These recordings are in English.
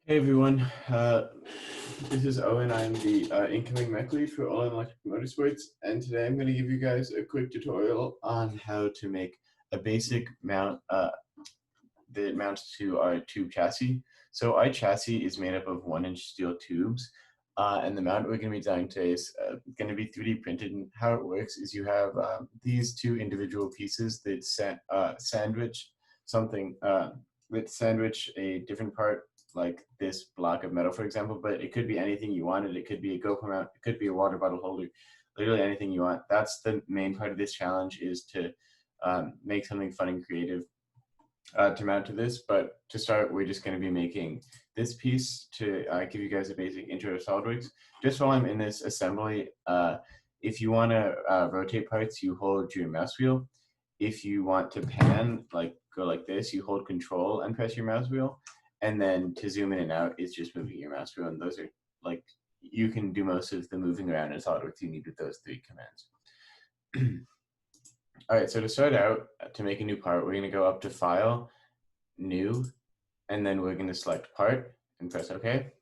Hey everyone, this is Owen. I'm the incoming mech lead for All Electric Motorsports, and today I'm going to give you guys a quick tutorial on how to make a basic mount that mounts to our tube chassis. So our chassis is made up of 1-inch steel tubes, and the mount we're going to be designing today is going to be 3D printed. And how it works is you have these two individual pieces that sandwich something, that sandwich a different part like this block of metal, for example, but it could be anything you wanted. It could be a GoPro mount, it could be a water bottle holder, literally anything you want. That's the main part of this challenge, is to make something fun and creative to mount to this. But to start, we're just going to be making this piece to give you guys a basic intro to SolidWorks. Just while I'm in this assembly, if you want to rotate parts, you hold your mouse wheel. If you want to pan, like go like this, you hold Control and press your mouse wheel. And then to zoom in and out is just moving your mouse wheel. And those are like, you can do most of the moving around in SolidWorks you need with those three commands. All right, so to start out, to make a new part, we're going to go up to File, New, and then we're going to select Part and press OK.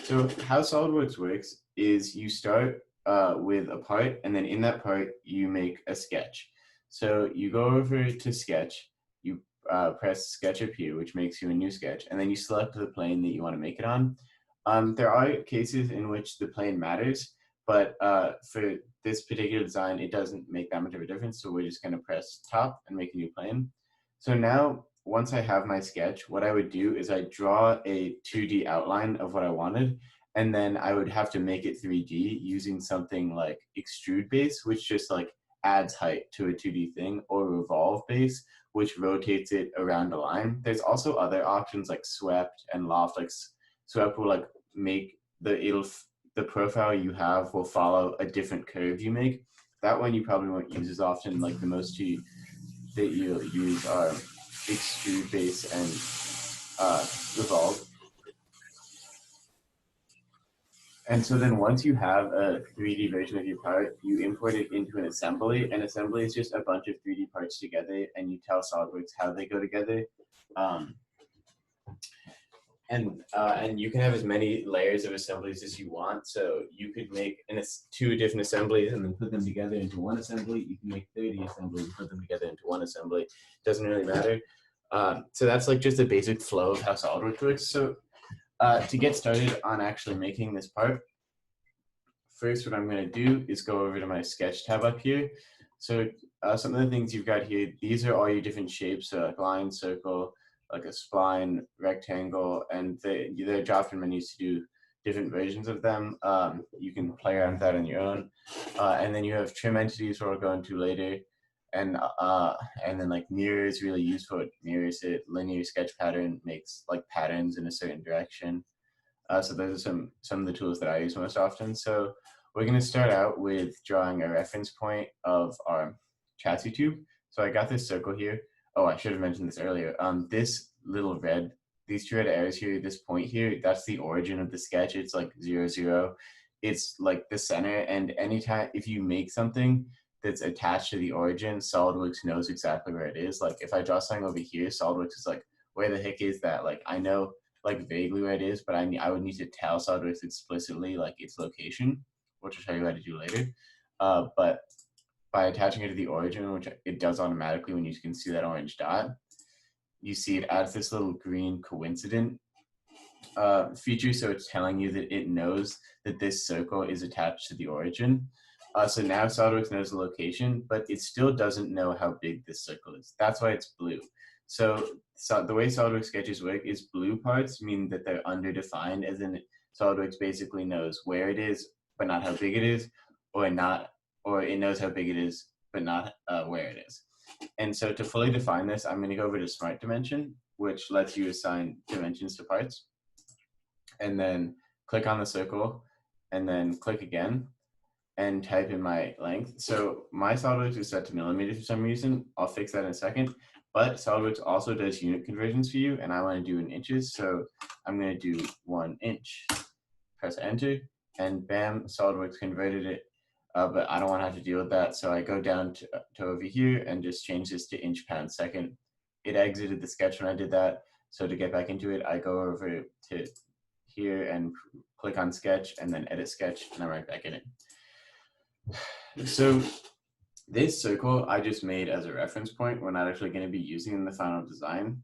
So how SolidWorks works is you start with a part, and then in that part, you make a sketch. So you go over to Sketch, you press Sketch Up here, which makes you a new sketch, and then you select the plane that you want to make it on. There are cases in which the plane matters, but for this particular design, it doesn't make that much of a difference. So we're just going to press top and make a new plane. So now, once I have my sketch, what I would do is I draw a 2D outline of what I wanted, and then I would have to make it 3D using something like extrude base, which just like adds height to a 2D thing, or revolve base, which rotates it around a line. There's also other options like swept and loft. Like swept will like make the profile you have will follow a different curve you make. That one you probably won't use as often. Like the most that you'll use are extrude base and revolve. And so then once you have a 3D version of your part, you import it into an assembly. And assembly is just a bunch of 3D parts together, and you tell SolidWorks how they go together. And you can have as many layers of assemblies as you want. So you could make two different assemblies and then put them together into one assembly. You can make 30 assemblies and put them together into one assembly. Doesn't really matter. So that's like just a basic flow of how SolidWorks works. So to get started on actually making this part, first what I'm going to do is go over to my sketch tab up here. So some of the things you've got here, these are all your different shapes, so like line, circle, like a spline, rectangle, and there are drop-in menus to do different versions of them. You can play around with that on your own. And then you have trim entities, where we'll go into later. And then like mirror is really useful. It mirrors it. Linear sketch pattern makes like patterns in a certain direction. So those are some of the tools that I use most often. So we're going to start out with drawing a reference point of our chassis tube. So I got this circle here. Oh, I should have mentioned this earlier. These two red arrows here, this point here, that's the origin of the sketch. It's like 0, 0. It's like the center. And anytime, if you make something that's attached to the origin, SolidWorks knows exactly where it is. Like if I draw something over here, SolidWorks is like, where the heck is that? Like I know like vaguely where it is, but I would need to tell SolidWorks explicitly like its location, which I'll show you how to do later. But by attaching it to the origin, which it does automatically when you can see that orange dot, you see it adds this little green coincident feature. So it's telling you that it knows that this circle is attached to the origin. So now SolidWorks knows the location, but it still doesn't know how big this circle is. That's why it's blue. So the way SolidWorks sketches work is blue parts mean that they're underdefined, as in SolidWorks basically knows where it is, but not how big it is, or it knows how big it is, but not where it is. And so to fully define this, I'm going to go over to Smart Dimension, which lets you assign dimensions to parts. And then click on the circle, and then click again, and type in my length. So my SolidWorks is set to millimeters for some reason. I'll fix that in a second. But SolidWorks also does unit conversions for you, and I want to do in inches. So I'm going to do 1 inch. Press enter, and bam, SolidWorks converted it. But I don't want to have to deal with that. So I go down to over here and just change this to inch pound second. It exited the sketch when I did that. So to get back into it, I go over to here and click on sketch and then edit sketch, and I'm right back in it. So this circle I just made as a reference point. We're not actually going to be using in the final design.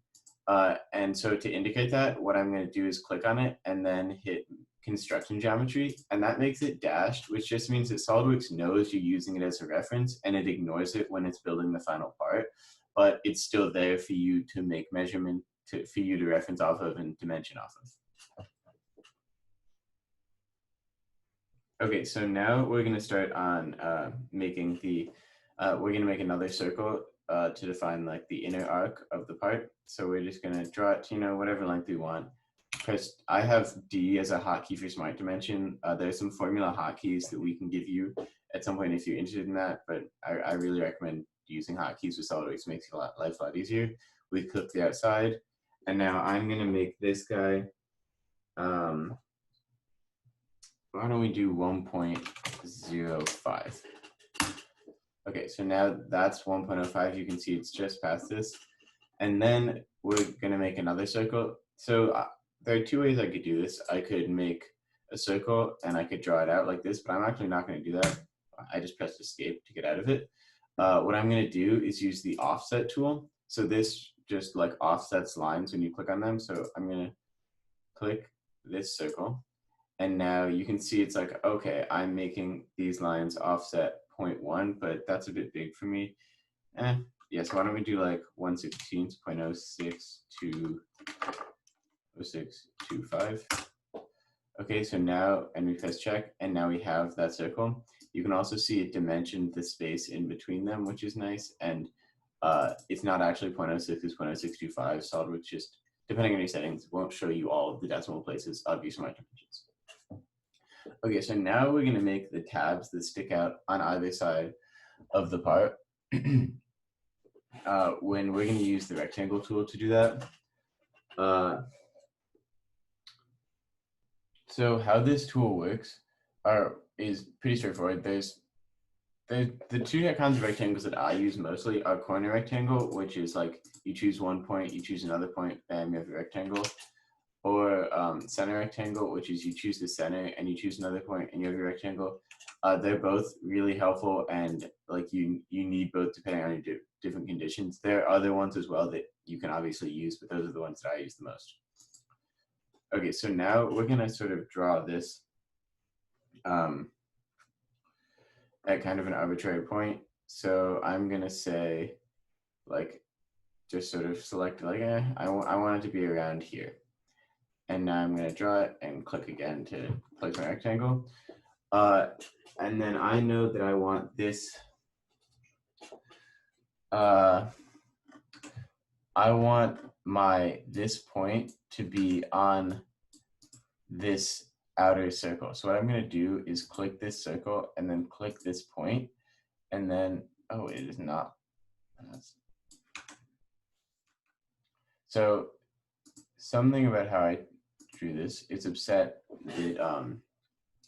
And so to indicate that, what I'm going to do is click on it and then hit construction geometry, and that makes it dashed, which just means that SolidWorks knows you're using it as a reference and it ignores it when it's building the final part, but it's still there for you to make measurement, for you to reference off of and dimension off of. Okay, so now we're going to start on making the, we're going to make another circle to define like the inner arc of the part. So we're just going to draw it to, you know, whatever length we want. Press, I have D as a hotkey for smart dimension. There's some formula hotkeys that we can give you at some point if you're interested in that, but I really recommend using hotkeys with SolidWorks. It makes life a lot easier. We click the outside, and now I'm going to make this guy, why don't we do 1.05? Okay, so now that's 1.05. You can see it's just past this. And then we're going to make another circle. So there are two ways I could do this. I could make a circle and I could draw it out like this, but I'm actually not going to do that. I just pressed escape to get out of it. What I'm going to do is use the offset tool. So this just like offsets lines when you click on them. So I'm going to click this circle. And now you can see it's like, okay, I'm making these lines offset 0.1, but that's a bit big for me. Yes, why don't we do like 1/16, 0.06 to 0625. Okay, so now, and we press check, and now we have that circle. You can also see it dimensioned the space in between them, which is nice. And it's not actually 0.06, it's 0.0625. SolidWorks just, depending on your settings, won't show you all of the decimal places of your smart dimensions. Okay, so now we're going to make the tabs that stick out on either side of the part. When we're going to use the rectangle tool to do that. So how this tool works is pretty straightforward. There's the two kinds of rectangles that I use mostly are corner rectangle, which is like you choose one point, you choose another point, and you have a rectangle. Or center rectangle, which is you choose the center and you choose another point and you have your rectangle. They're both really helpful, and like you need both depending on your different conditions. There are other ones as well that you can obviously use, but those are the ones that I use the most. Okay, so now we're gonna sort of draw this at kind of an arbitrary point. So I'm gonna say, like, just sort of select like, I want it to be around here. And now I'm going to draw it and click again to place my rectangle. And then I know that I want this, I want this point to be on this outer circle. So what I'm going to do is click this circle and then click this point, and then, oh, it is not. So something about how I drew this, it's upset that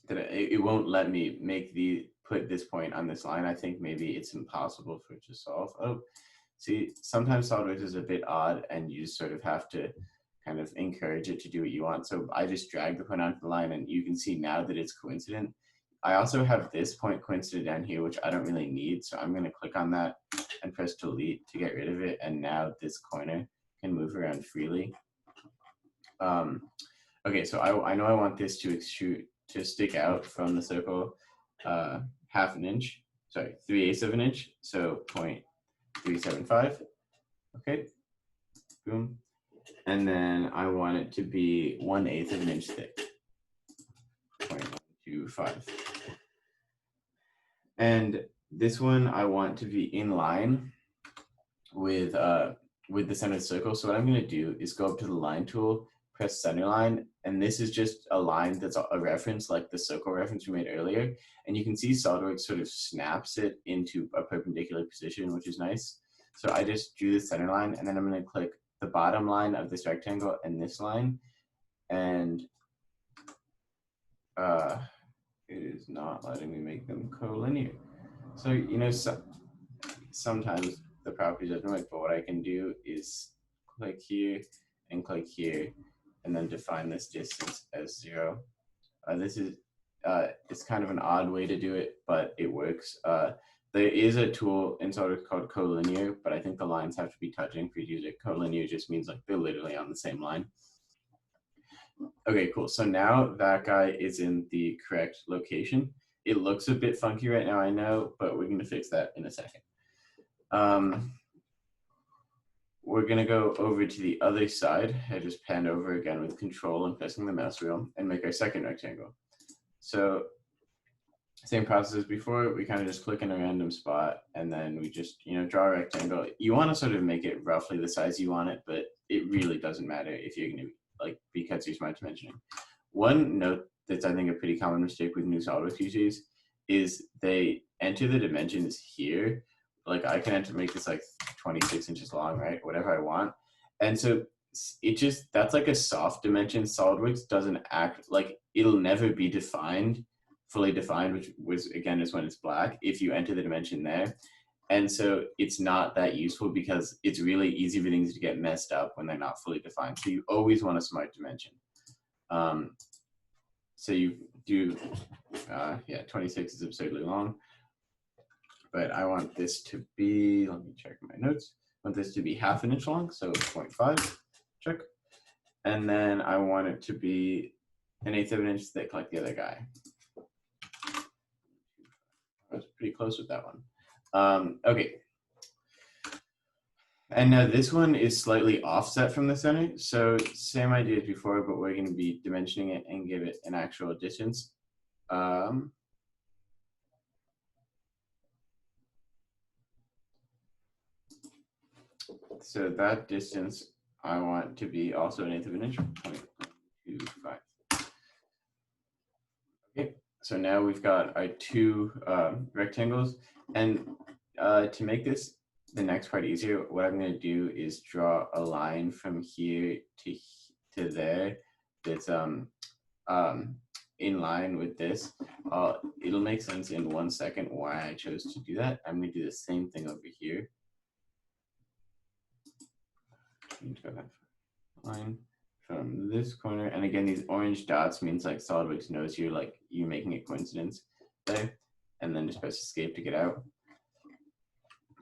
it won't let me put this point on this line. I think maybe it's impossible for it to solve. Oh, see, sometimes SolidWorks is a bit odd, and you just sort of have to kind of encourage it to do what you want. So I just drag the point onto the line, and you can see now that it's coincident. I also have this point coincident down here, which I don't really need. So I'm going to click on that and press delete to get rid of it. And now this corner can move around freely. Okay, so I know I want this to extrude, to stick out from the circle half an inch, sorry, 3/8 of an inch, so 0.375. Okay, boom. And then I want it to be 1/8 of an inch thick, 0.125. And this one I want to be in line with the center of the circle. So what I'm going to do is go up to the line tool, press center line, and this is just a line that's a reference, like the circle reference we made earlier. And you can see SolidWorks sort of snaps it into a perpendicular position, which is nice. So I just drew the center line, and then I'm going to click the bottom line of this rectangle and this line, and it is not letting me make them collinear. So, you know, sometimes the property doesn't work, but what I can do is click here and click here, and then define this distance as 0. This is it's kind of an odd way to do it, but it works. There is a tool in SolidWorks called collinear, but I think the lines have to be touching for you to use it. Collinear just means like they're literally on the same line. Okay, cool. So now that guy is in the correct location. It looks a bit funky right now, I know, but we're going to fix that in a second. We're going to go over to the other side. I just panned over again with Control and pressing the mouse wheel and make our second rectangle. So same process as before. We kind of just click in a random spot, and then we just draw a rectangle. You want to sort of make it roughly the size you want it, but it really doesn't matter if you're going to because you're smart dimensioning. One note that's I think a pretty common mistake with new SolidWorks users is they enter the dimensions here. Like I can make this like 26 inches long, right? Whatever I want. And so that's like a soft dimension. SolidWorks doesn't act like it'll never be defined, fully defined, which was again is when it's black, if you enter the dimension there. And so it's not that useful because it's really easy for things to get messed up when they're not fully defined. So you always want a smart dimension. So you do, 26 is absurdly long. But I want this to be, let me check my notes. I want this to be ½ inch long, so 0.5, check. And then I want it to be 1/8 of an inch thick like the other guy. I was pretty close with that one. Okay. And now this one is slightly offset from the center. So same idea as before, but we're going to be dimensioning it and give it an actual distance. So that distance I want to be also 1/8 of an inch, 0.25. Okay, so now we've got our two rectangles. And to make this the next part easier, what I'm going to do is draw a line from here to there that's in line with this. It'll make sense in 1 second why I chose to do that. I'm going to do the same thing over here. Line from this corner, and again these orange dots means like SolidWorks knows you're making a coincidence there, and then just press escape to get out.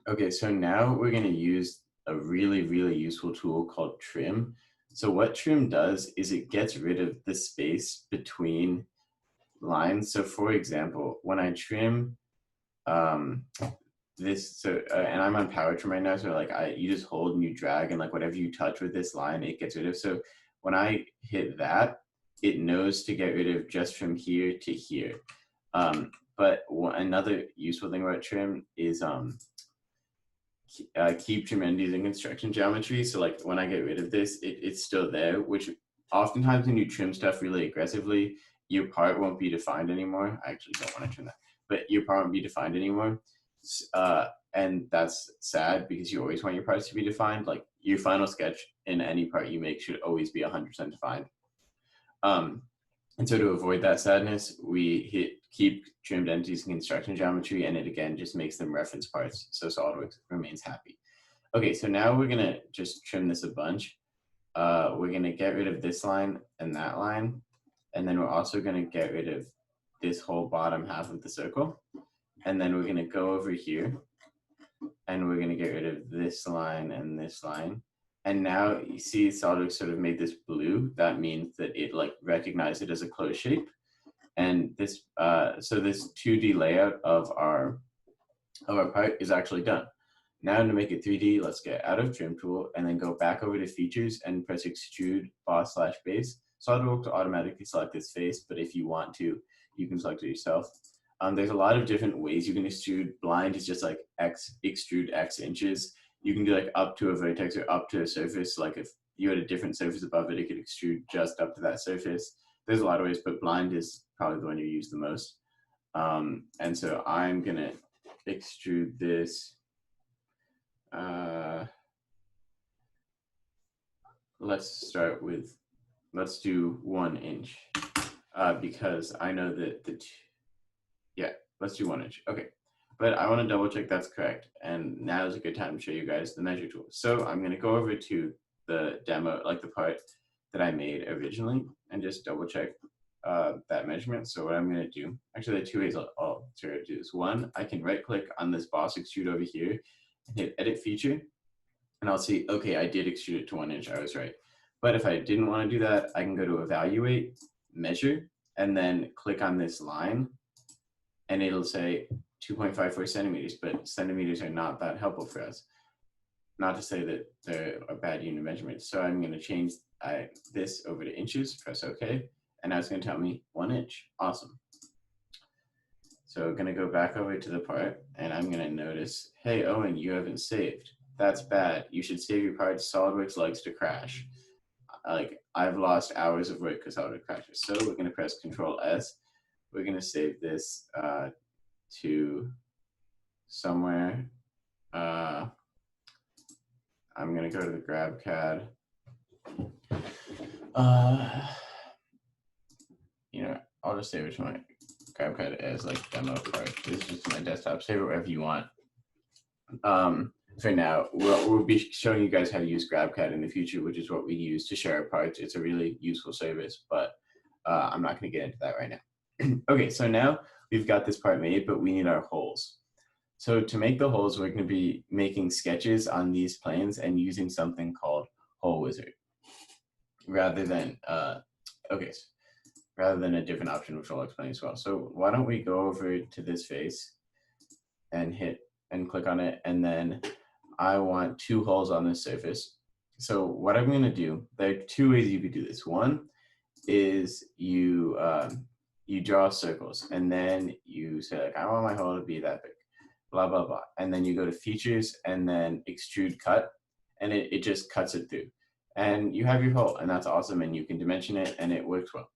Okay, so now we're going to use a really useful tool called trim. So what trim does is it gets rid of the space between lines. So for example, when I trim this, and I'm on power trim right now, so you just hold and you drag, and whatever you touch with this line, it gets rid of. So when I hit that, it knows to get rid of just from here to here. But another useful thing about trim is keep trim end using construction geometry. So when I get rid of this, it's still there, which oftentimes when you trim stuff really aggressively, your part won't be defined anymore. I actually don't want to trim that, but your part won't be defined anymore. And that's sad because you always want your parts to be defined. Like your final sketch in any part you make should always be 100% defined. And so to avoid that sadness, we keep trimmed entities in construction geometry, and it again just makes them reference parts, so SolidWorks remains happy. Okay, so now we're gonna just trim this a bunch. We're gonna get rid of this line and that line, and then we're also gonna get rid of this whole bottom half of the circle. And then we're gonna go over here, and we're gonna get rid of this line and this line. And now you see SolidWorks sort of made this blue. That means that it recognized it as a closed shape. And this, so this 2D layout of our part is actually done. Now to make it 3D, let's get out of trim tool and then go back over to features and press extrude boss/base. SolidWorks will automatically select this face, but if you want to, you can select it yourself. There's a lot of different ways you can extrude. Blind is just extrude X inches. You can do up to a vertex or up to a surface. If you had a different surface above it, it could extrude just up to that surface. There's a lot of ways, but blind is probably the one you use the most. And so I'm gonna extrude this. Let's do 1 inch because I know that let's do 1 inch. Okay. But I want to double check that's correct. And now is a good time to show you guys the measure tool. So I'm going to go over to the demo, like the part that I made originally, and just double check that measurement. So what I'm going to do, actually there are two ways I'll do this. One, I can right click on this boss extrude over here and hit edit feature, and I'll see, okay, I did extrude it to 1 inch, I was right. But if I didn't want to do that, I can go to evaluate, measure, and then click on this line, and it'll say 2.54 centimeters, but centimeters are not that helpful for us. Not to say that they're a bad unit of measurement. So I'm going to change this over to inches, press OK, and now it's going to tell me 1 inch. Awesome. So I'm going to go back over to the part, and I'm going to notice, hey, Owen, you haven't saved. That's bad. You should save your part. SolidWorks likes to crash. Like, I've lost hours of work because SolidWorks crashes. So we're going to press Control S. We're going to save this to somewhere. I'm going to go to the grab CAD. You know, I'll just save it to my grab CAD as like demo part. This is just my desktop. Save it wherever you want. For now, we'll be showing you guys how to use GrabCAD in the future, which is what we use to share our parts. It's a really useful service, but I'm not going to get into that right now. Okay, so now we've got this part made, but we need our holes. So to make the holes, we're going to be making sketches on these planes and using something called Hole Wizard, rather than rather than a different option, which I'll explain as well. So why don't we go over to this face and hit and click on it, and then I want 2 holes on this surface. So what I'm going to do, there are 2 ways you could do this. One is you draw circles, and then you say like, I want my hole to be that big, blah blah blah, and then you go to features and then extrude cut, and it just cuts it through, and you have your hole, and that's awesome, and you can dimension it, and it works well.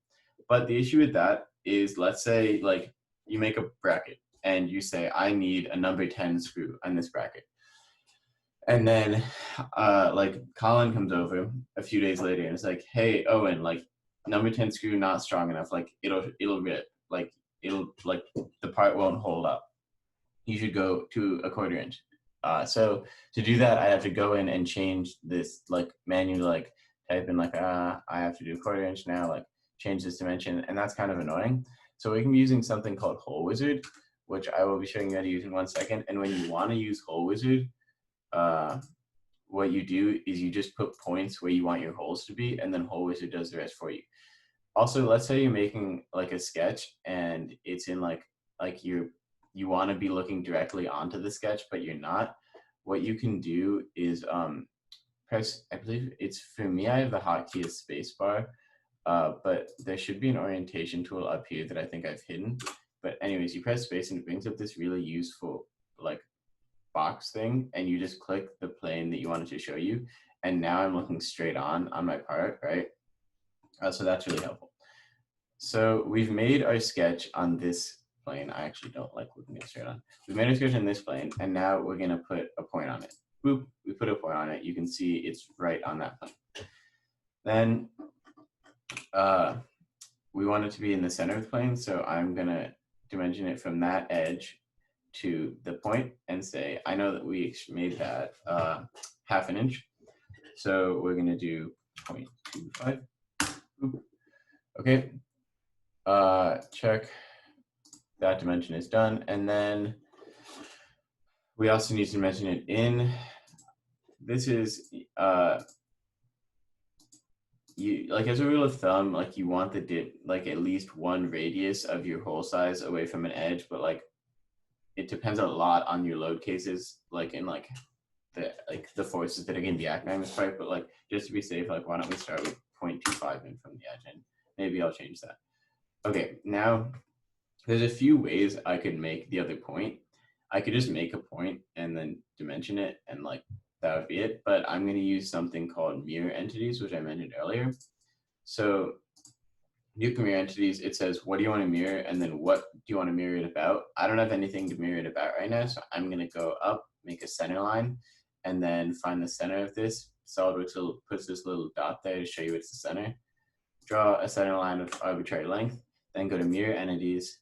But the issue with that is, let's say like you make a bracket and you say, I need a number 10 screw on this bracket. And then like Colin comes over a few days later and it's like, hey, Owen, like number 10 screw not strong enough. Like it'll rip, like the part won't hold up. You should go to a 1/4 inch. So to do that, I have to go in and change this, like manually, like type in like, I have to do 1/4 inch now, like change this dimension. And that's kind of annoying. So we can be using something called Hole Wizard, which I will be showing you how to use in 1 second. And when you want to use Hole Wizard, what you do is you just put points where you want your holes to be, and then Hole Wizard does the rest for you. Also, let's say you're making like a sketch and it's in like you want to be looking directly onto the sketch, but you're not. What you can do is press, I believe it's, for me, I have the hotkey as spacebar, but there should be an orientation tool up here that I think I've hidden. But anyways, you press space and it brings up this really useful like box thing, and you just click the plane that you wanted to show you, and now I'm looking straight on my part, right? So that's really helpful. So we've made our sketch on this plane. I actually don't like looking it straight on. We've made our sketch on this plane, and now we're going to put a point on it. Boop, we put a point on it. You can see it's right on that plane. Then we want it to be in the center of the plane, so I'm going to dimension it from that edge to the point and say, I know that we made that 1/2 inch, so we're going to do 0.25. Okay, check, that dimension is done, and then we also need to dimension it in. This is you, like as a rule of thumb, like you want the like at least 1 radius of your hole size away from an edge, but like it depends a lot on your load cases, like in like the forces that are going to be acting on this part. But like just to be safe, like why don't we start with 0.25 in from the edge, and maybe I'll change that. Okay, now there's a few ways I could make the other point. I could just make a point and then dimension it, and like that would be it. But I'm going to use something called mirror entities, which I mentioned earlier. So new mirror entities, it says, what do you want to mirror? And then what do you want to mirror it about? I don't have anything to mirror it about right now. So I'm going to go up, make a center line, and then find the center of this. SolidWorks puts this little dot there to show you it's the center. Draw a center line of arbitrary length, then go to mirror entities,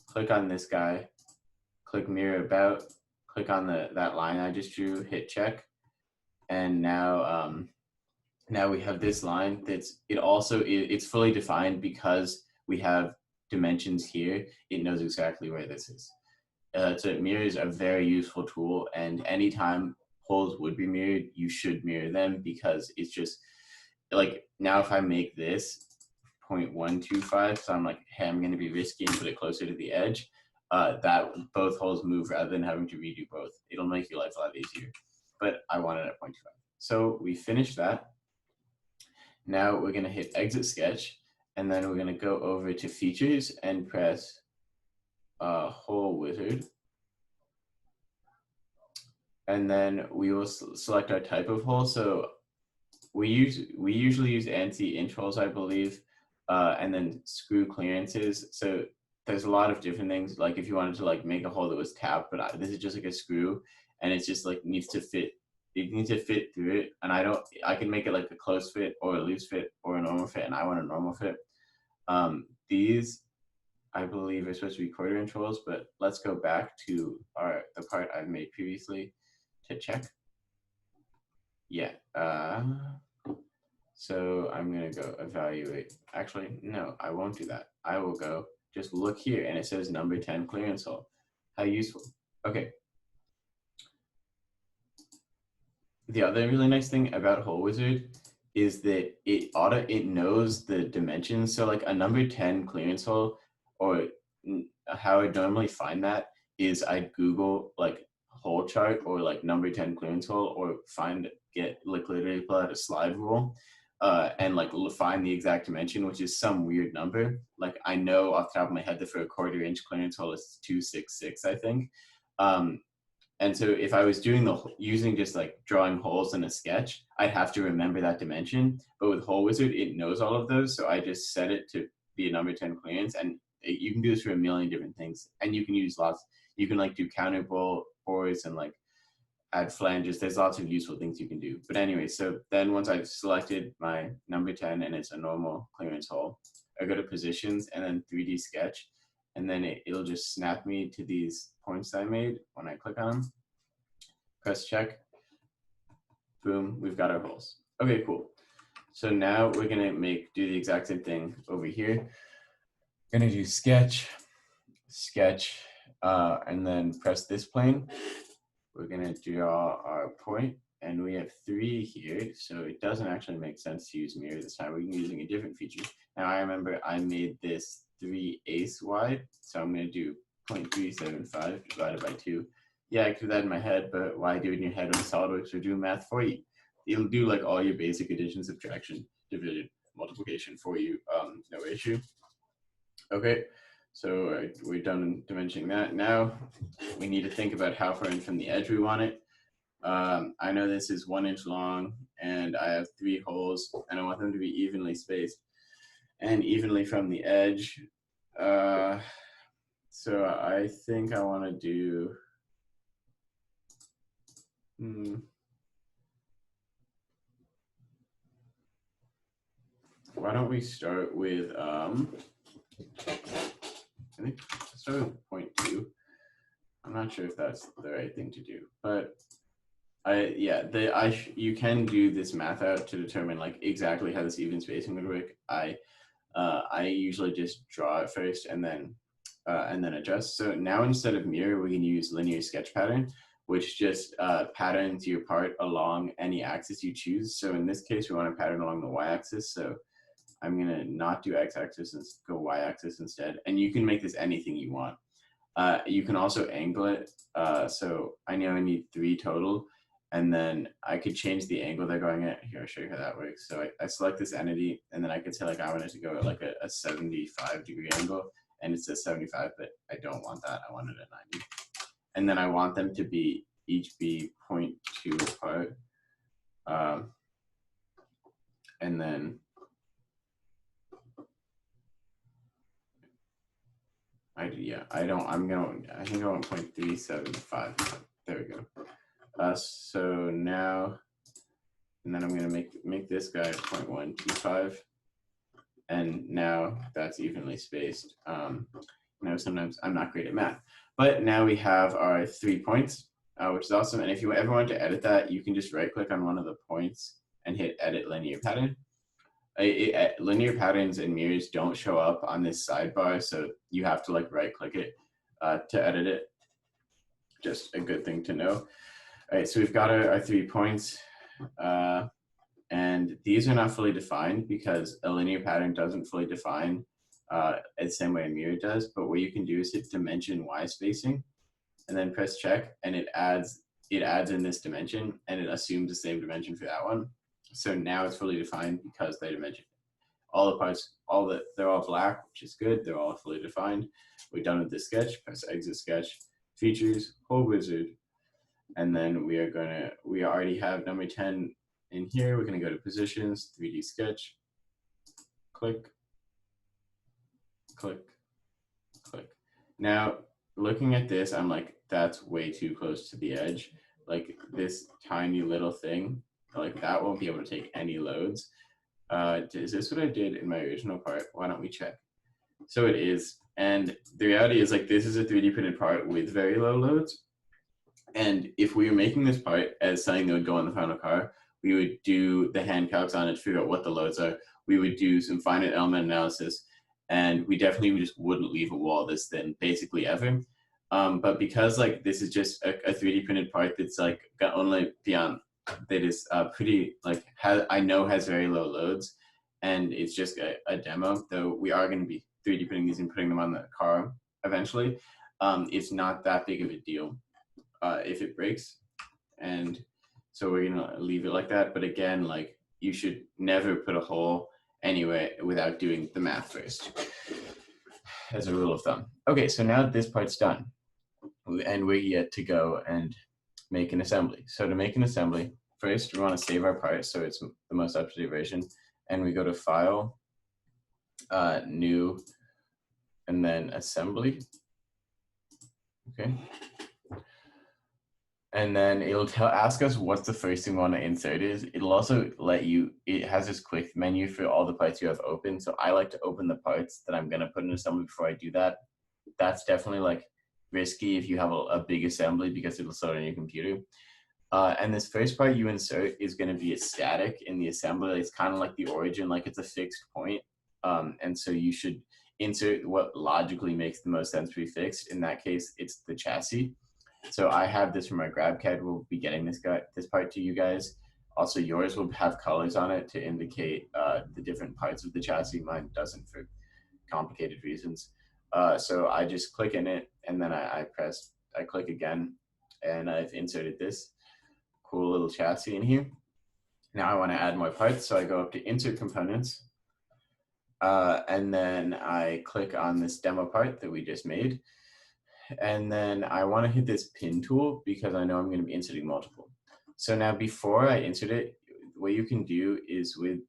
click on this guy, click mirror about, click on that line I just drew, hit check. And now now we have this line it's fully defined because we have dimensions here. It knows exactly where this is. So mirrors are a very useful tool, and anytime holes would be mirrored, you should mirror them, because it's just like, now if I make this 0.125, so I'm like, hey, I'm going to be risky and put it closer to the edge, that both holes move rather than having to redo both. It'll make your life a lot easier, but I want it at 0.25. So we finished that. Now we're going to hit exit sketch, and then we're going to go over to features and press hole wizard. And then we will select our type of hole. So we usually use ANSI inch holes, I believe, and then screw clearances. So there's a lot of different things. Like if you wanted to like make a hole that was tapped, but this is just like a screw, and it's just like needs to fit. It needs to fit through it, and I can make it like a close fit or a loose fit or a normal fit, and I want a normal fit. These, I believe, are supposed to be 1/4 inch holes, but let's go back to the part I've made previously to check. Yeah. So I'm gonna go evaluate. Actually, no, I won't do that. I will go just look here, and it says number 10 clearance hole. How useful. Okay. The other really nice thing about Hole Wizard is that it knows the dimensions. So like a number 10 clearance hole, or how I normally find that is I Google like hole chart or like number 10 clearance hole, or get like literally pull out a slide rule, and like find the exact dimension, which is some weird number. Like I know off the top of my head that for a 1/4 inch clearance hole is 266, I think. And so if I was using just like drawing holes in a sketch, I'd have to remember that dimension. But with Hole Wizard, it knows all of those. So I just set it to be a number 10 clearance, and you can do this for a million different things. And you can use you can like do counter bores and like add flanges. There's lots of useful things you can do. But anyway, so then once I've selected my number 10 and it's a normal clearance hole, I go to positions and then 3D sketch. And then it'll just snap me to these points that I made when I click on them. Press check. Boom, we've got our holes. Okay, cool. So now we're gonna do the exact same thing over here. Gonna do sketch, and then press this plane. We're gonna draw our point, and we have 3 here, so it doesn't actually make sense to use mirror this time. We're using a different feature. Now I remember I made this 3/8 wide, so I'm gonna do 0.375 divided by 2. Yeah, I could do that in my head, but why do it in your head when Solidworks will do math for you? It'll do like all your basic addition, subtraction, division, multiplication for you, no issue. Okay, so we're done dimensioning that. Now we need to think about how far in from the edge we want it. I know this is 1 inch long, and I have 3 holes, and I want them to be evenly spaced and evenly from the edge. So I think I want to do. Why don't we start with I think start with 0.2. I'm not sure if that's the right thing to do, but you can do this math out to determine like exactly how this even spacing would work. I usually just draw it first and then adjust. So now instead of mirror, we can use linear sketch pattern, which just patterns your part along any axis you choose. So in this case, we want to pattern along the y-axis. So I'm gonna not do x-axis and go y-axis instead. And you can make this anything you want. You can also angle it. So I know I need 3 total, and then I could change the angle they're going at. Here, I'll show you how that works. So I select this entity, and then I could say like I want it to go at like a 75-degree angle, and it says 75, but I don't want that. I want it at 90. And then I want them to each be 0.2 apart. And then I think I want 0.375. There we go. So now, and then I'm gonna make this guy 0.125, and now that's evenly spaced. Now sometimes I'm not great at math, but now we have our 3 points, which is awesome. And if you ever want to edit that, you can just right click on one of the points and hit edit linear pattern. Linear patterns and mirrors don't show up on this sidebar, so you have to like right click it to edit it. Just a good thing to know. All right, so we've got our 3 points, and these are not fully defined because a linear pattern doesn't fully define the same way a mirror does. But what you can do is hit dimension Y spacing, and then press check, and it adds in this dimension, and it assumes the same dimension for that one. So now it's fully defined because they dimension all the parts, they're all black, which is good. They're all fully defined. We're done with this sketch. Press exit sketch, features, whole wizard, and then we already have number 10 in here. We're gonna go to positions, 3D sketch, click, click, click. Now, looking at this, I'm like, that's way too close to the edge. Like this tiny little thing, like that won't be able to take any loads. Is this what I did in my original part? Why don't we check? So it is. And the reality is like this is a 3D printed part with very low loads. And if we were making this part as something that would go on the final car, we would do the hand calcs on it to figure out what the loads are. We would do some finite element analysis, and we definitely just wouldn't leave a wall this thin basically ever. But because like this is just a 3D printed part that's like got only beyond that is pretty like I know has very low loads, and it's just a demo. Though we are going to be 3D printing these and putting them on the car eventually. It's not that big of a deal if it breaks, and so we're gonna leave it like that. But again, like you should never put a hole anyway without doing the math first, as a rule of thumb. Okay, so now this part's done, and we're yet to go and make an assembly. So to make an assembly, first we want to save our part so it's the most up-to-date version, and we go to File, New, and then Assembly. Okay. And then it'll ask us what's the first thing we want to insert is. It'll also let you, it has this quick menu for all the parts you have open. So I like to open the parts that I'm going to put in assembly before I do that. That's definitely like risky if you have a big assembly because it'll slow down your computer. And this first part you insert is going to be a static in the assembly. It's kind of like the origin, like it's a fixed point. And so you should insert what logically makes the most sense to be fixed. In that case, it's the chassis. So I have this from my GrabCAD. We'll be getting this part to you guys. Also, yours will have colors on it to indicate the different parts of the chassis. Mine doesn't for complicated reasons. So I just click in it, and then I click again, and I've inserted this cool little chassis in here. Now I want to add more parts, so I go up to Insert Components, and then I click on this demo part that we just made. And then I want to hit this pin tool because I know I'm going to be inserting multiple. So now before I insert it, what you can do is with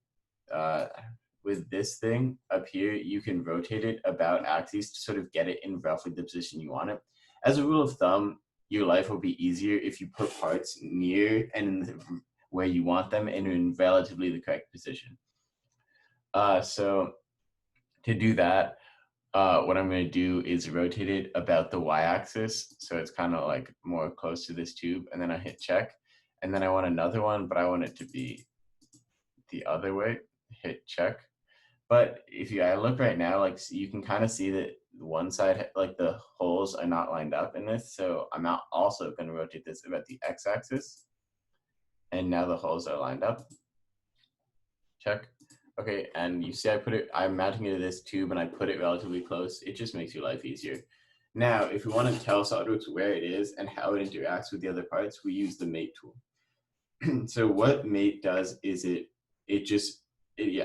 this thing up here, you can rotate it about axes to sort of get it in roughly the position you want it. As a rule of thumb, your life will be easier if you put parts near and where you want them and in relatively the correct position. So to do that, what I'm going to do is rotate it about the y-axis, so it's kind of like more close to this tube, and then I hit check, and then I want another one, but I want it to be the other way. Hit check. But if I look right now, like you can kind of see that one side, like the holes are not lined up in this, so I'm not also going to rotate this about the x-axis, and now the holes are lined up. Check. Okay, and you see I'm mounting it to this tube and I put it relatively close. It just makes your life easier. Now, if we want to tell Solidworks where it is and how it interacts with the other parts, we use the mate tool. So what mate does is it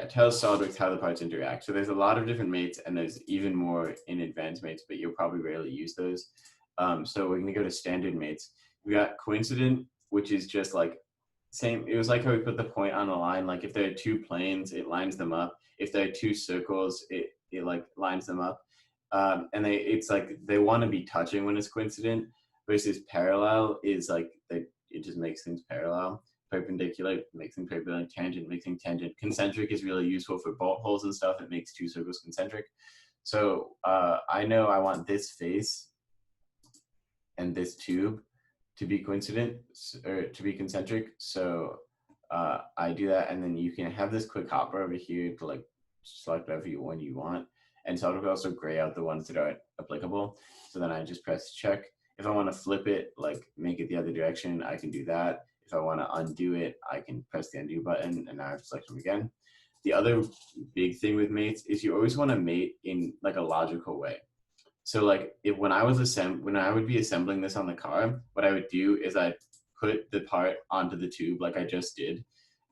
tells Solidworks how the parts interact. So there's a lot of different mates, and there's even more in advanced mates, but you'll probably rarely use those. So we're going to go to standard mates. We got coincident, which is just like same. It was like how we put the point on a line. Like if there are two planes, it lines them up. If there are two circles, it like lines them up. And it's like they want to be touching when it's coincident. Versus parallel is like it just makes things parallel. Perpendicular makes things perpendicular. Tangent makes things tangent. Concentric is really useful for bolt holes and stuff. It makes two circles concentric. So I know I want this face and this tube to be coincident or to be concentric. So I do that, and then you can have this quick hopper over here to like select whatever one you want. And so it'll also gray out the ones that aren't applicable. So then I just press check. If I want to flip it, like make it the other direction, I can do that. If I want to undo it, I can press the undo button, and now I have to select them again. The other big thing with mates is you always want to mate in like a logical way. So like if when I would be assembling this on the car, what I would do is I'd put the part onto the tube like I just did,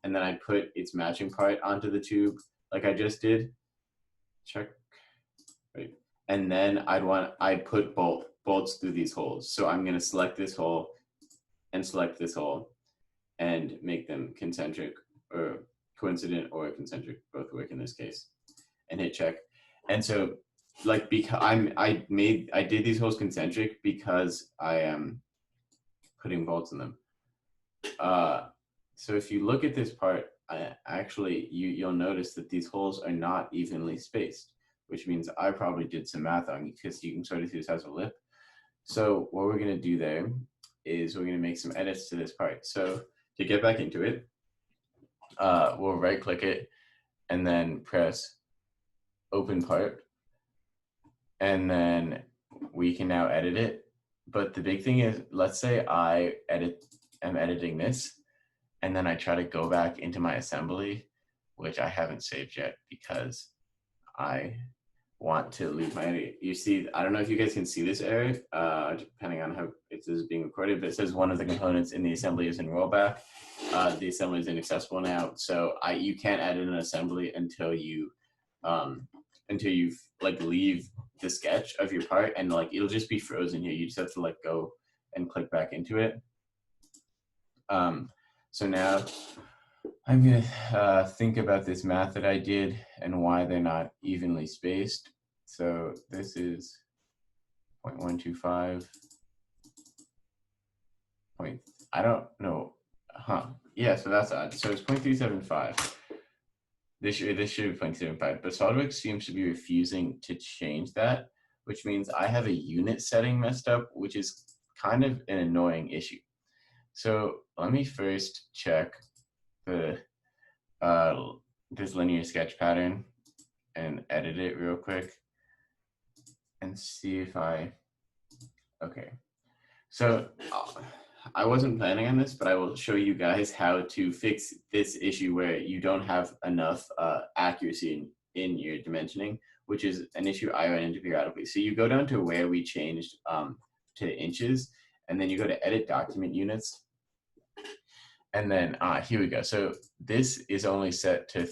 and then I put its matching part onto the tube like I just did. Check. Right. And then I'd put bolts through these holes. So I'm going to select this hole and select this hole and make them concentric or coincident or concentric, both work in this case, and hit check. And so like because I did these holes concentric because I am putting bolts in them. So if you look at this part, you'll notice that these holes are not evenly spaced, which means I probably did some math on it, because you can sort of see this has a lip. So what we're going to do there is we're going to make some edits to this part. So to get back into it, we'll right click it and then press open part. And then we can now edit it. But the big thing is, let's say I'm editing this, and then I try to go back into my assembly, which I haven't saved yet because I want to leave my edit. You see, I don't know if you guys can see this error, depending on how it is being recorded, but it says one of the components in the assembly is in rollback. The assembly is inaccessible now, so you can't edit an assembly until you like leave the sketch of your part, and like it'll just be frozen here. You just have to like go and click back into it. So now I'm gonna think about this math that I did and why they're not evenly spaced. So this is 0.125. I don't know. Yeah, so that's odd. So it's 0.375. This should be 0.75, but Solidworks seems to be refusing to change that, which means I have a unit setting messed up, which is kind of an annoying issue. So let me first check the this linear sketch pattern and edit it real quick and see if okay. So I wasn't planning on this, but I will show you guys how to fix this issue where you don't have enough accuracy in your dimensioning, which is an issue I run into periodically. So you go down to where we changed to inches, and then you go to edit document units. And then here we go. So this is only set to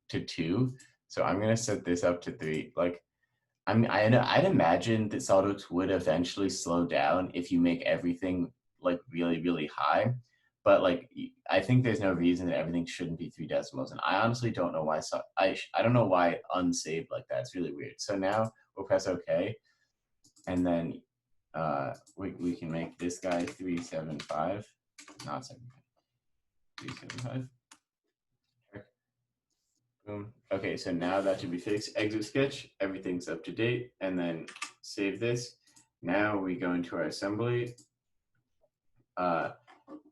2. So I'm gonna set this up to 3. Like, I'd imagine that SolidWorks would eventually slow down if you make everything like really, really high. But like, I think there's no reason that everything shouldn't be 3 decimals. And I honestly don't know why. I don't know why it unsaved like that. It's really weird. So now we'll press OK, and then we can make this guy 375, not 75. 375. Boom. Okay, so now that should be fixed. Exit sketch, everything's up to date, and then save this. Now we go into our assembly,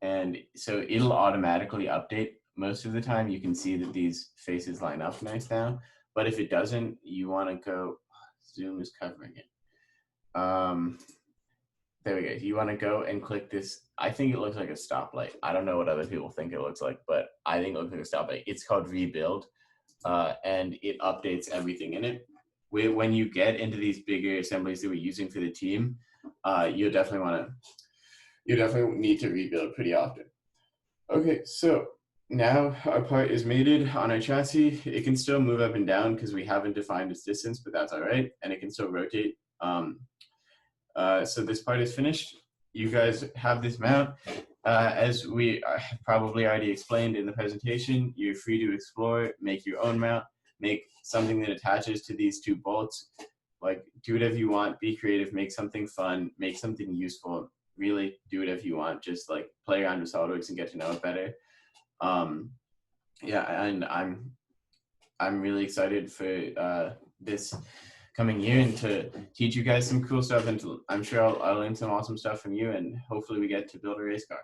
and so it'll automatically update. Most of the time you can see that these faces line up nice now, but if it doesn't, you want to go, Zoom is covering it. There we go. You want to go and click this. I think it looks like a stoplight. I don't know what other people think it looks like, but I think it looks like a stoplight. It's called rebuild, and it updates everything in it. When you get into these bigger assemblies that we're using for the team, you definitely need to rebuild pretty often. Okay, so now our part is mated on our chassis. It can still move up and down because we haven't defined its distance, but that's all right, and it can still rotate. So this part is finished. You guys have this mount. As we probably already explained in the presentation, you're free to explore, make your own mount, make something that attaches to these 2 bolts. Like, do whatever you want, be creative, make something fun, make something useful, really do whatever you want. Just like play around with SolidWorks and get to know it better. Yeah, and I'm really excited for this coming year and to teach you guys some cool stuff, and I'm sure I'll learn some awesome stuff from you, and hopefully we get to build a race car.